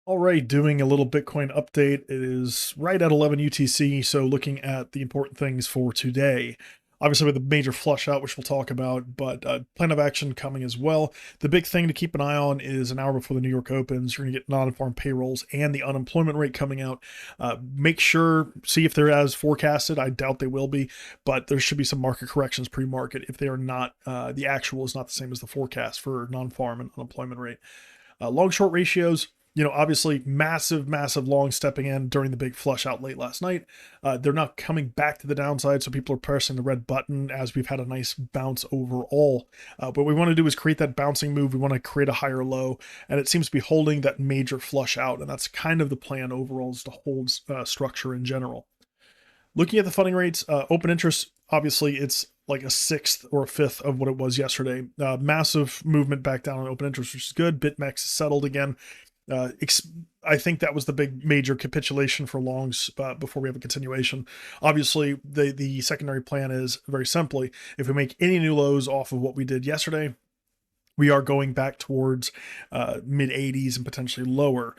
All right, doing a little Bitcoin update. It is right at 11 UTC, so looking at the important things for today. Obviously, with a major flush out, which we'll talk about, but plan of action coming as well. The big thing to keep an eye on is an hour before the New York opens, you're going to get non-farm payrolls and the unemployment rate coming out. Make sure, see if they're as forecasted. I doubt they will be, but there should be some market corrections pre-market if they are not, the actual is not the same as the forecast for non-farm and unemployment rate. Long short ratios, obviously massive long stepping in during the big flush out late last night. They're not coming back to the downside, so people are pressing the red button as we've had a nice bounce overall. What we want to do is create that bouncing move. We want to create a higher low, and it seems to be holding that major flush out, and that's kind of the plan overall, is to hold structure in general. Looking at the funding rates, open interest, obviously it's like a sixth or a fifth of what it was yesterday. Massive movement back down on open interest, which is good. BitMEX is settled again. I think that was the big major capitulation for longs before we have a continuation. Obviously, the secondary plan is very simply, if we make any new lows off of what we did yesterday, we are going back towards mid 80s and potentially lower.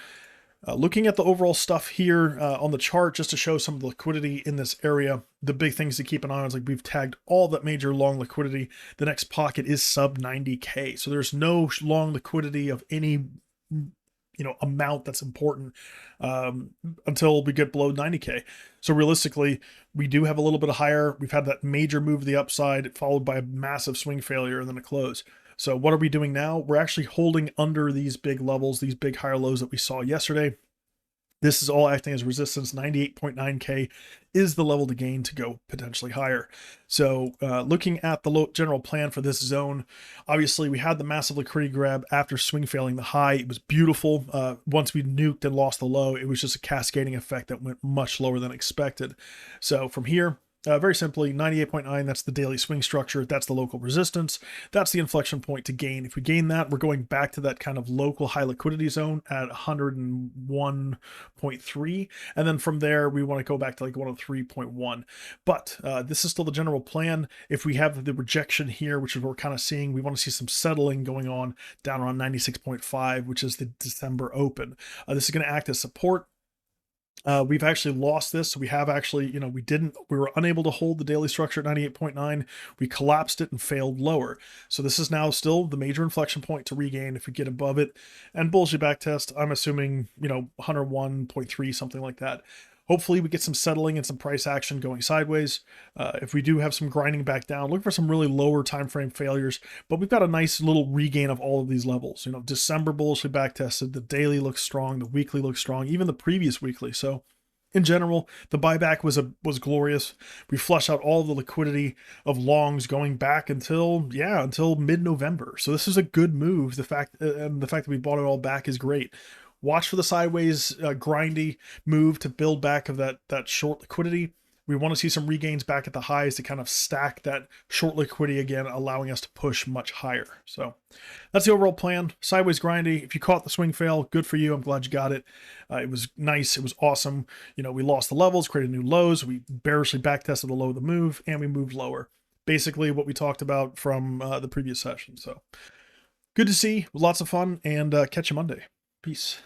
Looking at the overall stuff here on the chart, just to show some of the liquidity in this area, the big things to keep an eye on is, like, we've tagged all that major long liquidity. The next pocket is sub 90K. So there's no long liquidity of any amount that's important until we get below 90K. So realistically, we do have a little bit of higher. We've had that major move to the upside followed by a massive swing failure and then a close. So what are we doing now? We're actually holding under these big levels, these big higher lows that we saw yesterday. This is all acting as resistance. 98.9K is the level to gain to go potentially higher. So looking at the general plan for this zone, obviously we had the massive liquidity grab after swing failing the high. It was beautiful. Once we nuked and lost the low, it was just a cascading effect that went much lower than expected. So from here, very simply, 98.9, that's the daily swing structure. That's the local resistance. That's the inflection point to gain. If we gain that, we're going back to that kind of local high liquidity zone at 101.3. And then from there, we want to go back to like 103.1. But this is still the general plan. If we have the rejection here, which is what we're kind of seeing, we want to see some settling going on down around 96.5, which is the December open. This is going to act as support. We've actually lost this. So we have actually, we were unable to hold the daily structure at 98.9. We collapsed it and failed lower. So this is now still the major inflection point to regain if we get above it. And bullish back test, I'm assuming, 101.3, something like that. Hopefully we get some settling and some price action going sideways. If we do have some grinding back down, look for some really lower time frame failures. But we've got a nice little regain of all of these levels. December bullishly back tested. The daily looks strong. The weekly looks strong. Even the previous weekly. So in general, the buyback was glorious. We flushed out all the liquidity of longs going back until mid-November. So this is a good move. The fact that we bought it all back is great. Watch for the sideways grindy move to build back of that short liquidity. We want to see some regains back at the highs to kind of stack that short liquidity again, allowing us to push much higher. So that's the overall plan. Sideways grindy. If you caught the swing fail, good for you. I'm glad you got it. It was nice. It was awesome. We lost the levels, created new lows. We bearishly back tested the low of the move, and we moved lower. Basically what we talked about from the previous session. So good to see. Lots of fun, and catch you Monday. Peace.